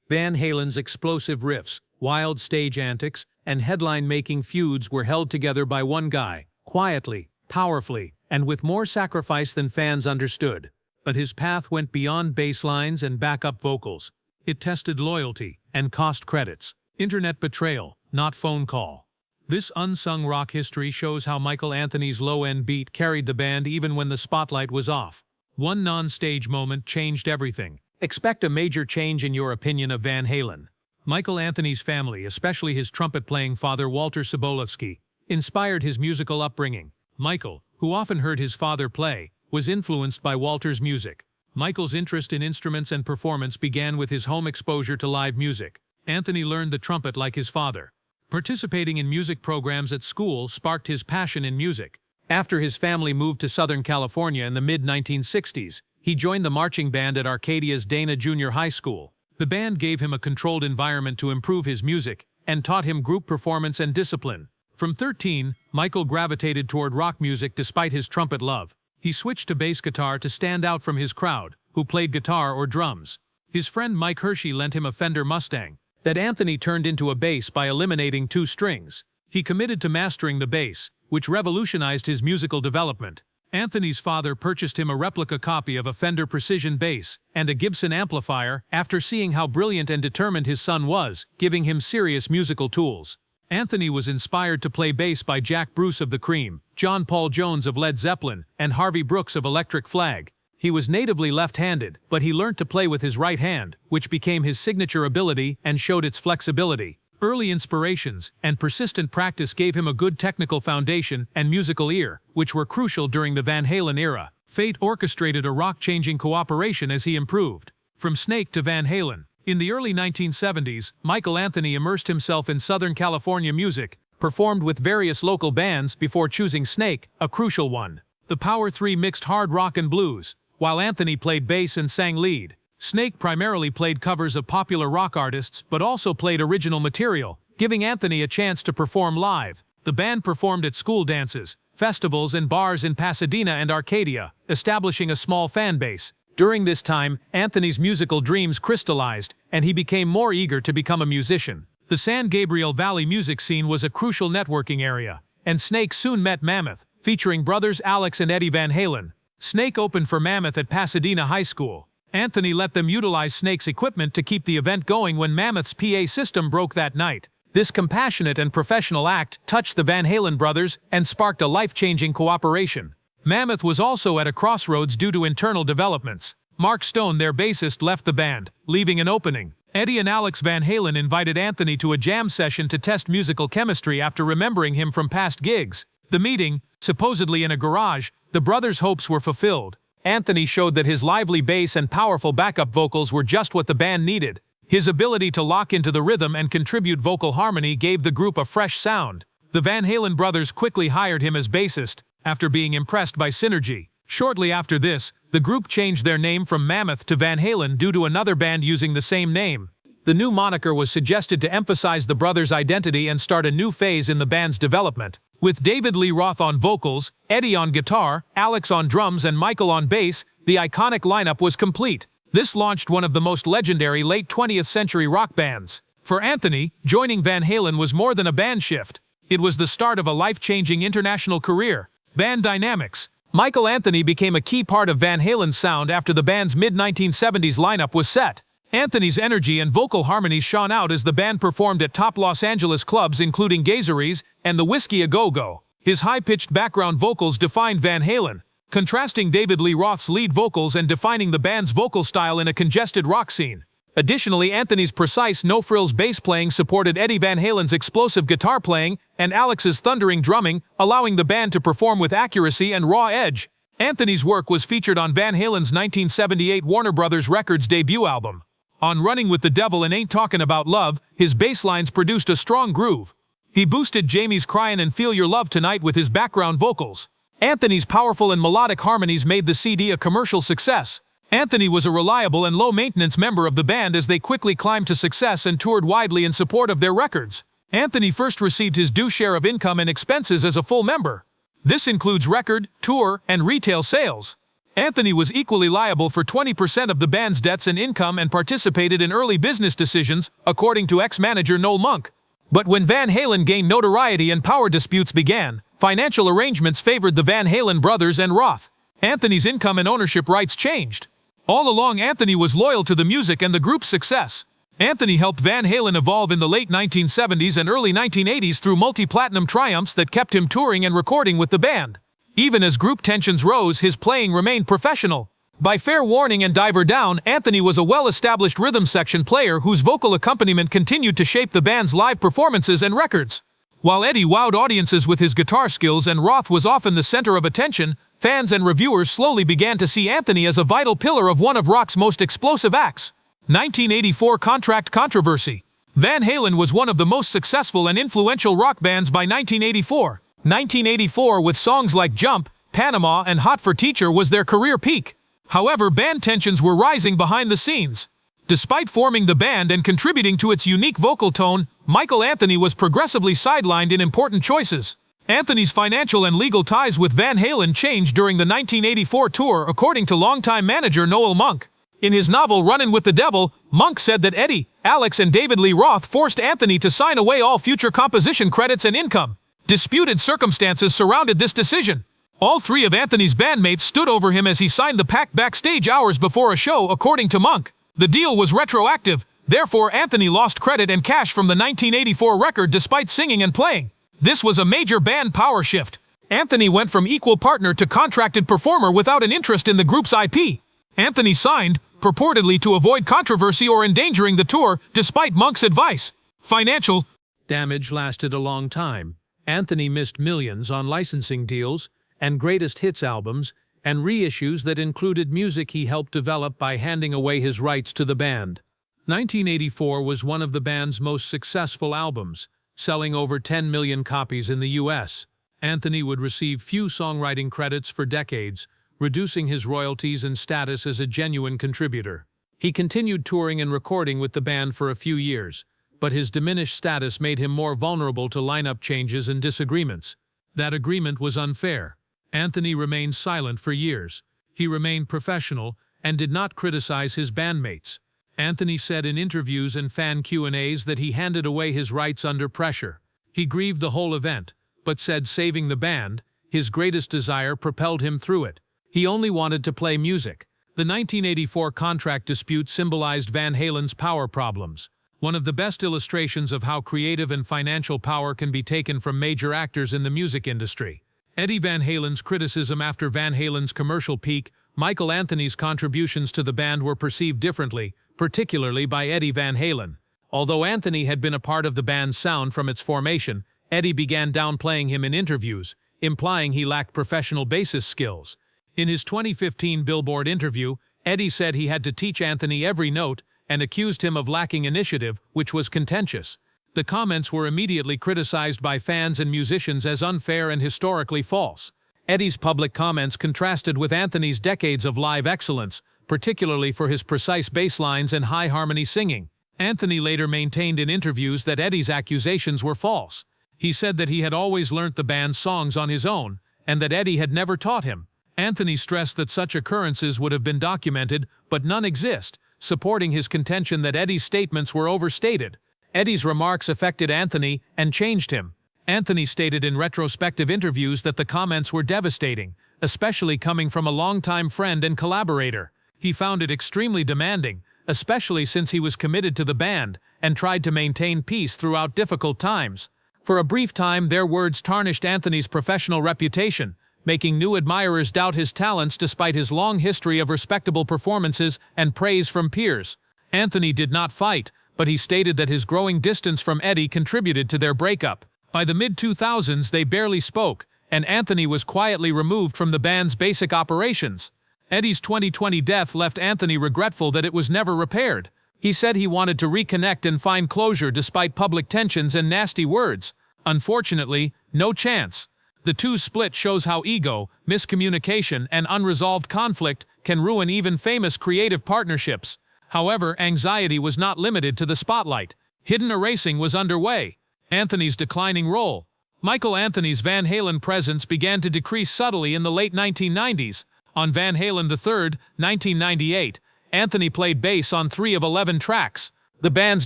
Van Halen's explosive riffs, wild stage antics, and headline-making feuds were held together by one guy, quietly, powerfully, and with more sacrifice than fans understood. But his path went beyond bass lines and backup vocals. It tested loyalty and cost credits. Internet betrayal, not phone call. This unsung rock history shows how Michael Anthony's low-end beat carried the band even when the spotlight was off. One non-stage moment changed everything. Expect a major change in your opinion of Van Halen. Michael Anthony's family, especially his trumpet-playing father Walter Sobolewski, inspired his musical upbringing. Michael, who often heard his father play, was influenced by Walter's music. Michael's interest in instruments and performance began with his home exposure to live music. Anthony learned the trumpet like his father. Participating in music programs at school sparked his passion in music. After his family moved to Southern California in the mid-1960s, he joined the marching band at Arcadia's Dana Junior High School. The band gave him a controlled environment to improve his music and taught him group performance and discipline. From 13, Michael gravitated toward rock music despite his trumpet love. He switched to bass guitar to stand out from his crowd, who played guitar or drums. His friend Mike Hershey lent him a Fender Mustang that Anthony turned into a bass by eliminating 2 strings. He committed to mastering the bass, which revolutionized his musical development. Anthony's father purchased him a replica copy of a Fender Precision bass and a Gibson amplifier after seeing how brilliant and determined his son was, giving him serious musical tools. Anthony was inspired to play bass by Jack Bruce of The Cream, John Paul Jones of Led Zeppelin, and Harvey Brooks of Electric Flag. He was natively left-handed, but he learned to play with his right hand, which became his signature ability and showed its flexibility. Early inspirations and persistent practice gave him a good technical foundation and musical ear, which were crucial during the Van Halen era. Fate orchestrated a rock-changing cooperation as he improved. From Snake to Van Halen. In the early 1970s, Michael Anthony immersed himself in Southern California music, performed with various local bands before choosing Snake, a crucial one. The Power Three mixed hard rock and blues, while Anthony played bass and sang lead. Snake primarily played covers of popular rock artists but also played original material, giving Anthony a chance to perform live. The band performed at school dances, festivals and bars in Pasadena and Arcadia, establishing a small fan base. During this time, Anthony's musical dreams crystallized, and he became more eager to become a musician. The San Gabriel Valley music scene was a crucial networking area, and Snake soon met Mammoth, featuring brothers Alex and Eddie Van Halen. Snake opened for Mammoth at Pasadena High School. Anthony let them utilize Snake's equipment to keep the event going when Mammoth's PA system broke that night. This compassionate and professional act touched the Van Halen brothers and sparked a life-changing cooperation. Mammoth was also at a crossroads due to internal developments. Mark Stone, their bassist, left the band, leaving an opening. Eddie and Alex Van Halen invited Anthony to a jam session to test musical chemistry after remembering him from past gigs. The meeting, supposedly in a garage, the brothers' hopes were fulfilled. Anthony showed that his lively bass and powerful backup vocals were just what the band needed. His ability to lock into the rhythm and contribute vocal harmony gave the group a fresh sound. The Van Halen brothers quickly hired him as bassist, after being impressed by synergy. Shortly after this, the group changed their name from Mammoth to Van Halen due to another band using the same name. The new moniker was suggested to emphasize the brothers' identity and start a new phase in the band's development. With David Lee Roth on vocals, Eddie on guitar, Alex on drums and Michael on bass, the iconic lineup was complete. This launched one of the most legendary late 20th century rock bands. For Anthony, joining Van Halen was more than a band shift. It was the start of a life-changing international career. Band dynamics. Michael Anthony became a key part of Van Halen's sound after the band's mid-1970s lineup was set. Anthony's energy and vocal harmonies shone out as the band performed at top Los Angeles clubs including Gazeries and the Whiskey A Go-Go. His high-pitched background vocals defined Van Halen, contrasting David Lee Roth's lead vocals and defining the band's vocal style in a congested rock scene. Additionally, Anthony's precise, no-frills bass playing supported Eddie Van Halen's explosive guitar playing and Alex's thundering drumming, allowing the band to perform with accuracy and raw edge. Anthony's work was featured on Van Halen's 1978 Warner Brothers Records debut album. On Running with the Devil and Ain't Talkin' About Love, his bass lines produced a strong groove. He boosted Jamie's Cryin' and Feel Your Love Tonight with his background vocals. Anthony's powerful and melodic harmonies made the CD a commercial success. Anthony was a reliable and low-maintenance member of the band as they quickly climbed to success and toured widely in support of their records. Anthony first received his due share of income and expenses as a full member. This includes record, tour, and retail sales. Anthony was equally liable for 20% of the band's debts and income and participated in early business decisions, according to ex-manager Noel Monk. But when Van Halen gained notoriety and power disputes began, financial arrangements favored the Van Halen brothers and Roth. Anthony's income and ownership rights changed. All along, Anthony was loyal to the music and the group's success. Anthony helped Van Halen evolve in the late 1970s and early 1980s through multi-platinum triumphs that kept him touring and recording with the band. Even as group tensions rose, his playing remained professional. By Fair Warning and Diver Down, Anthony was a well-established rhythm section player whose vocal accompaniment continued to shape the band's live performances and records. While Eddie wowed audiences with his guitar skills and Roth was often the center of attention, fans and reviewers slowly began to see Anthony as a vital pillar of one of rock's most explosive acts. 1984 Contract Controversy. Van Halen was one of the most successful and influential rock bands by 1984. 1984, with songs like Jump, Panama, and Hot for Teacher, was their career peak. However, band tensions were rising behind the scenes. Despite forming the band and contributing to its unique vocal tone, Michael Anthony was progressively sidelined in important choices. Anthony's financial and legal ties with Van Halen changed during the 1984 tour, according to longtime manager Noel Monk. In his novel Runnin' with the Devil, Monk said that Eddie, Alex, and David Lee Roth forced Anthony to sign away all future composition credits and income. Disputed circumstances surrounded this decision. All three of Anthony's bandmates stood over him as he signed the packed backstage hours before a show, according to Monk. The deal was retroactive, therefore Anthony lost credit and cash from the 1984 record despite singing and playing. This was a major band power shift. Anthony went from equal partner to contracted performer without an interest in the group's IP. Anthony signed, purportedly to avoid controversy or endangering the tour, despite Monk's advice. Financial damage lasted a long time. Anthony missed millions on licensing deals and greatest hits albums and reissues that included music he helped develop by handing away his rights to the band. 1984 was one of the band's most successful albums, selling over 10 million copies in the US. Anthony would receive few songwriting credits for decades, reducing his royalties and status as a genuine contributor. He continued touring and recording with the band for a few years, but his diminished status made him more vulnerable to lineup changes and disagreements. That agreement was unfair. Anthony remained silent for years. He remained professional and did not criticize his bandmates. Anthony said in interviews and fan Q&As that he handed away his rights under pressure. He grieved the whole event, but said saving the band, his greatest desire, propelled him through it. He only wanted to play music. The 1984 contract dispute symbolized Van Halen's power problems. One of the best illustrations of how creative and financial power can be taken from major actors in the music industry. Eddie Van Halen's criticism after Van Halen's commercial peak, Michael Anthony's contributions to the band were perceived differently, particularly by Eddie Van Halen. Although Anthony had been a part of the band's sound from its formation, Eddie began downplaying him in interviews, implying he lacked professional bassist skills. In his 2015 Billboard interview, Eddie said he had to teach Anthony every note and accused him of lacking initiative, which was contentious. The comments were immediately criticized by fans and musicians as unfair and historically false. Eddie's public comments contrasted with Anthony's decades of live excellence, particularly for his precise bass lines and high harmony singing. Anthony later maintained in interviews that Eddie's accusations were false. He said that he had always learnt the band's songs on his own, and that Eddie had never taught him. Anthony stressed that such occurrences would have been documented, but none exist, supporting his contention that Eddie's statements were overstated. Eddie's remarks affected Anthony and changed him. Anthony stated in retrospective interviews that the comments were devastating, especially coming from a longtime friend and collaborator. He found it extremely demanding, especially since he was committed to the band and tried to maintain peace throughout difficult times. For a brief time, their words tarnished Anthony's professional reputation, making new admirers doubt his talents despite his long history of respectable performances and praise from peers. Anthony did not fight, but he stated that his growing distance from Eddie contributed to their breakup. By the mid-2000s, they barely spoke, and Anthony was quietly removed from the band's basic operations. Eddie's 2020 death left Anthony regretful that it was never repaired. He said he wanted to reconnect and find closure despite public tensions and nasty words. Unfortunately, no chance. The two's split shows how ego, miscommunication, and unresolved conflict can ruin even famous creative partnerships. However, anxiety was not limited to the spotlight. Hidden erasing was underway. Anthony's declining role. Michael Anthony's Van Halen presence began to decrease subtly in the late 1990s. On Van Halen III, 1998, Anthony played bass on 3 of 11 tracks. The band's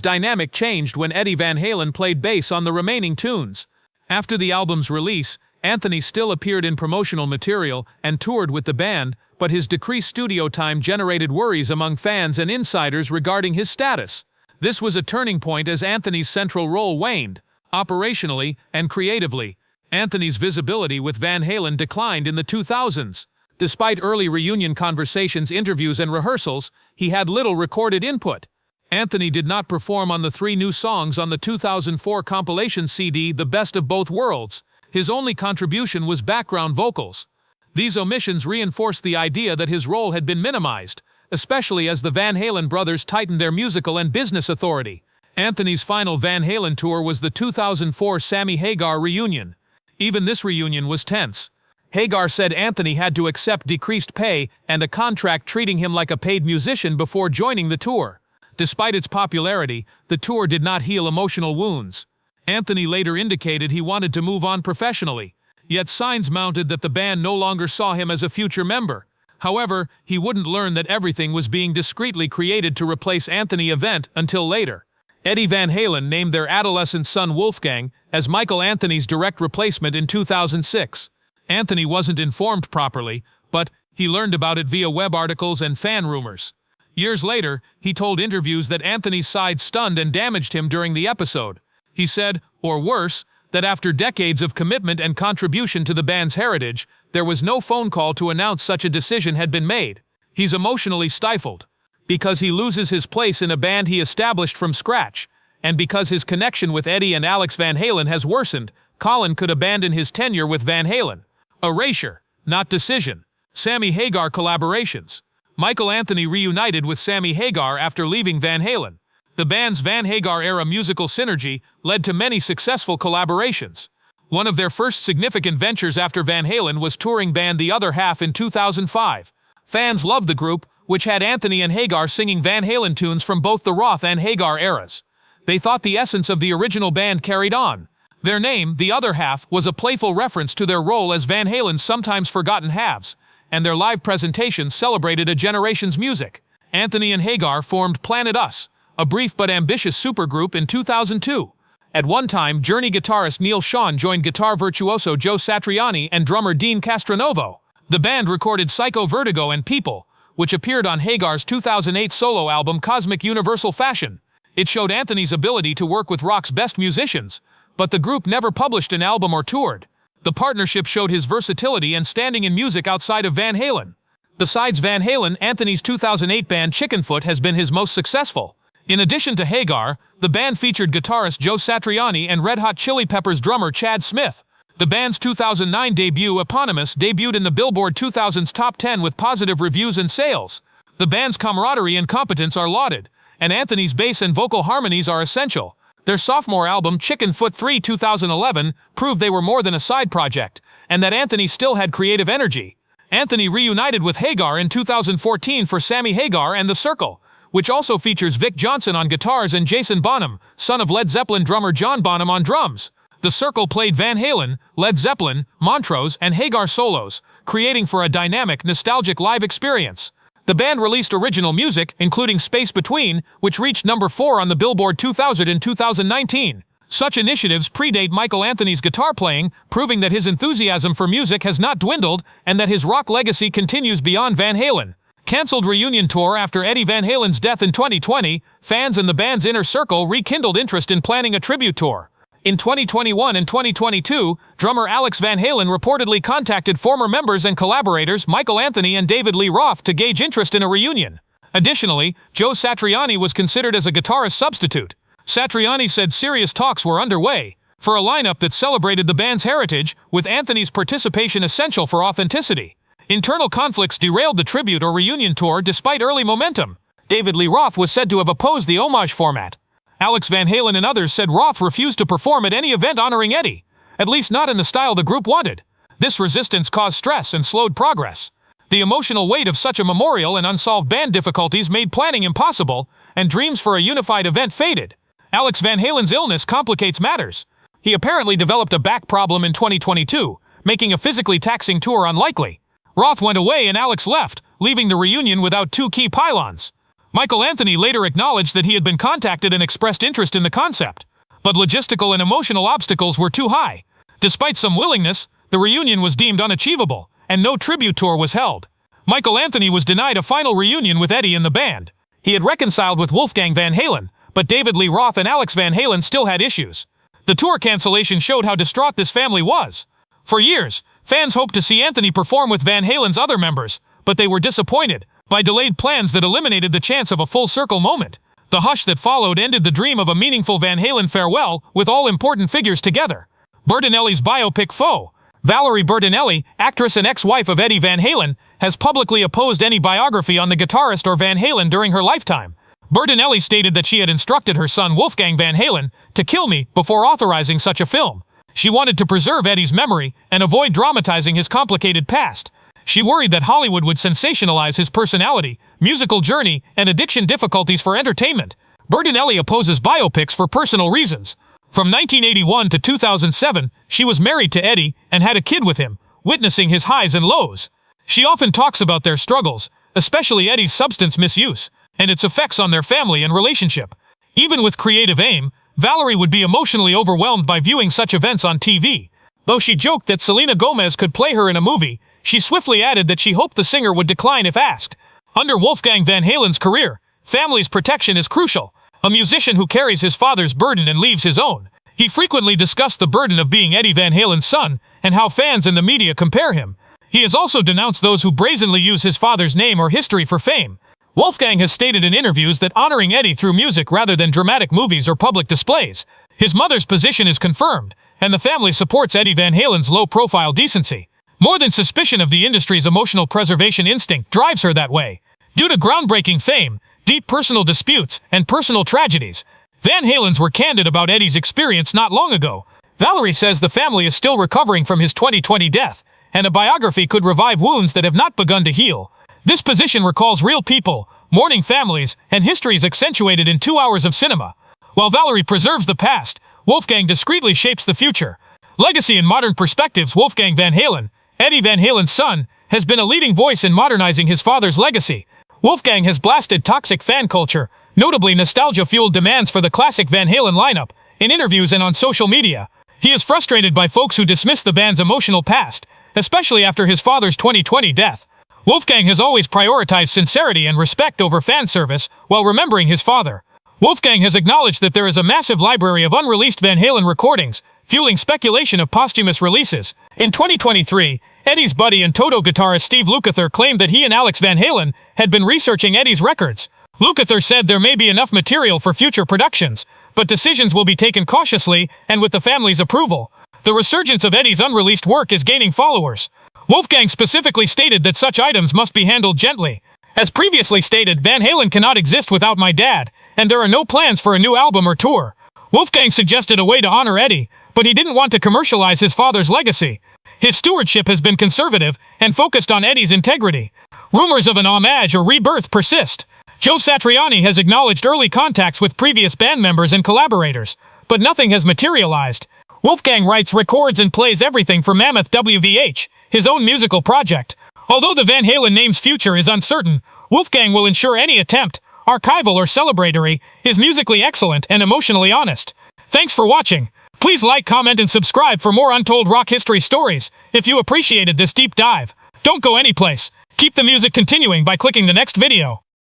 dynamic changed when Eddie Van Halen played bass on the remaining tunes. After the album's release, Anthony still appeared in promotional material and toured with the band, but his decreased studio time generated worries among fans and insiders regarding his status. This was a turning point as Anthony's central role waned. Operationally and creatively, Anthony's visibility with Van Halen declined in the 2000s. Despite early reunion conversations, interviews, and rehearsals, he had little recorded input. Anthony did not perform on the 3 new songs on the 2004 compilation CD The Best of Both Worlds. His only contribution was background vocals. These omissions reinforced the idea that his role had been minimized, especially as the Van Halen brothers tightened their musical and business authority. Anthony's final Van Halen tour was the 2004 Sammy Hagar reunion. Even this reunion was tense. Hagar said Anthony had to accept decreased pay and a contract treating him like a paid musician before joining the tour. Despite its popularity, the tour did not heal emotional wounds. Anthony later indicated he wanted to move on professionally, yet signs mounted that the band no longer saw him as a future member. However, he wouldn't learn that everything was being discreetly created to replace Anthony Event until later. Eddie Van Halen named their adolescent son Wolfgang as Michael Anthony's direct replacement in 2006. Anthony wasn't informed properly, but he learned about it via web articles and fan rumors. Years later, he told interviews that Anthony's side stunned and damaged him during the episode. He said, or worse, that after decades of commitment and contribution to the band's heritage, there was no phone call to announce such a decision had been made. He's emotionally stifled. Because he loses his place in a band he established from scratch, and because his connection with Eddie and Alex Van Halen has worsened, Colin could abandon his tenure with Van Halen. Erasure, not decision. Sammy Hagar collaborations. Michael Anthony reunited with Sammy Hagar after leaving Van Halen. The band's Van Hagar-era musical synergy led to many successful collaborations. One of their first significant ventures after Van Halen was touring band The Other Half in 2005. Fans loved the group, which had Anthony and Hagar singing Van Halen tunes from both the Roth and Hagar eras. They thought the essence of the original band carried on. Their name, The Other Half, was a playful reference to their role as Van Halen's sometimes forgotten halves, and their live presentations celebrated a generation's music. Anthony and Hagar formed Planet Us, a brief but ambitious supergroup in 2002. At one time, Journey guitarist Neil Schon joined guitar virtuoso Joe Satriani and drummer Dean Castronovo. The band recorded Psycho Vertigo and People, which appeared on Hagar's 2008 solo album Cosmic Universal Fashion. It showed Anthony's ability to work with rock's best musicians, but the group never published an album or toured. The partnership showed his versatility and standing in music outside of Van Halen. Besides Van Halen, Anthony's 2008 band Chickenfoot has been his most successful. In addition to Hagar, the band featured guitarist Joe Satriani and Red Hot Chili Peppers drummer Chad Smith. The band's 2009 debut, Eponymous, debuted in the Billboard 2000's top 10 with positive reviews and sales. The band's camaraderie and competence are lauded, and Anthony's bass and vocal harmonies are essential. Their sophomore album, Chickenfoot 3 2011, proved they were more than a side project, and that Anthony still had creative energy. Anthony reunited with Hagar in 2014 for Sammy Hagar and The Circle, which also features Vic Johnson on guitars and Jason Bonham, son of Led Zeppelin drummer John Bonham, on drums. The Circle played Van Halen, Led Zeppelin, Montrose, and Hagar solos, creating for a dynamic, nostalgic live experience. The band released original music, including Space Between, which reached number 4 on the Billboard 2000 in 2019. Such initiatives predate Michael Anthony's guitar playing, proving that his enthusiasm for music has not dwindled and that his rock legacy continues beyond Van Halen. Cancelled reunion tour after Eddie Van Halen's death in 2020, fans in the band's inner circle rekindled interest in planning a tribute tour. In 2021 and 2022, drummer Alex Van Halen reportedly contacted former members and collaborators Michael Anthony and David Lee Roth to gauge interest in a reunion. Additionally, Joe Satriani was considered as a guitarist substitute. Satriani said serious talks were underway for a lineup that celebrated the band's heritage, with Anthony's participation essential for authenticity. Internal conflicts derailed the tribute or reunion tour despite early momentum. David Lee Roth was said to have opposed the homage format. Alex Van Halen and others said Roth refused to perform at any event honoring Eddie, at least not in the style the group wanted. This resistance caused stress and slowed progress. The emotional weight of such a memorial and unsolved band difficulties made planning impossible, and dreams for a unified event faded. Alex Van Halen's illness complicates matters. He apparently developed a back problem in 2022, making a physically taxing tour unlikely. Roth went away and Alex left, leaving the reunion without two key pylons. Michael Anthony later acknowledged that he had been contacted and expressed interest in the concept, but logistical and emotional obstacles were too high. Despite some willingness, the reunion was deemed unachievable, and no tribute tour was held. Michael Anthony was denied a final reunion with Eddie and the band. He had reconciled with Wolfgang Van Halen, but David Lee Roth and Alex Van Halen still had issues. The tour cancellation showed how distraught this family was. For years, fans hoped to see Anthony perform with Van Halen's other members, but they were disappointed by delayed plans that eliminated the chance of a full-circle moment. The hush that followed ended the dream of a meaningful Van Halen farewell with all important figures together. Bertinelli's biopic foe. Valerie Bertinelli, actress and ex-wife of Eddie Van Halen, has publicly opposed any biography on the guitarist or Van Halen during her lifetime. Bertinelli stated that she had instructed her son Wolfgang Van Halen to kill me before authorizing such a film. She wanted to preserve Eddie's memory and avoid dramatizing his complicated past. She worried that Hollywood would sensationalize his personality, musical journey, and addiction difficulties for entertainment. Bertinelli opposes biopics for personal reasons. From 1981 to 2007, she was married to Eddie and had a kid with him, witnessing his highs and lows. She often talks about their struggles, especially Eddie's substance misuse, and its effects on their family and relationship. Even with creative aim, Valerie would be emotionally overwhelmed by viewing such events on TV. Though she joked that Selena Gomez could play her in a movie, she swiftly added that she hoped the singer would decline if asked. Under Wolfgang Van Halen's career, family's protection is crucial. A musician who carries his father's burden and leaves his own. He frequently discussed the burden of being Eddie Van Halen's son and how fans and the media compare him. He has also denounced those who brazenly use his father's name or history for fame. Wolfgang has stated in interviews that honoring Eddie through music rather than dramatic movies or public displays. His mother's position is confirmed, and the family supports Eddie Van Halen's low-profile decency. More than suspicion of the industry's emotional preservation instinct drives her that way. Due to groundbreaking fame, deep personal disputes, and personal tragedies, Van Halen's were candid about Eddie's experience not long ago. Valerie says the family is still recovering from his 2020 death, and a biography could revive wounds that have not begun to heal. This position recalls real people, mourning families, and histories accentuated in 2 hours of cinema. While Valerie preserves the past, Wolfgang discreetly shapes the future. Legacy in modern perspectives. Wolfgang Van Halen, Eddie Van Halen's son, has been a leading voice in modernizing his father's legacy. Wolfgang has blasted toxic fan culture, notably nostalgia-fueled demands for the classic Van Halen lineup, in interviews and on social media. He is frustrated by folks who dismiss the band's emotional past, especially after his father's 2020 death. Wolfgang has always prioritized sincerity and respect over fan service while remembering his father. Wolfgang has acknowledged that there is a massive library of unreleased Van Halen recordings, fueling speculation of posthumous releases. In 2023, Eddie's buddy and Toto guitarist Steve Lukather claimed that he and Alex Van Halen had been researching Eddie's records. Lukather said there may be enough material for future productions, but decisions will be taken cautiously and with the family's approval. The resurgence of Eddie's unreleased work is gaining followers. Wolfgang specifically stated that such items must be handled gently. As previously stated, Van Halen cannot exist without my dad, and there are no plans for a new album or tour. Wolfgang suggested a way to honor Eddie, but he didn't want to commercialize his father's legacy. His stewardship has been conservative and focused on Eddie's integrity. Rumors of an homage or rebirth persist. Joe Satriani has acknowledged early contacts with previous band members and collaborators, but nothing has materialized. Wolfgang writes, records and plays everything for Mammoth WVH, his own musical project. Although the Van Halen name's future is uncertain, Wolfgang will ensure any attempt, archival or celebratory, is musically excellent and emotionally honest. Thanks for watching. Please like, comment, and subscribe for more untold rock history stories. If you appreciated this deep dive, don't go anyplace. Keep the music continuing by clicking the next video.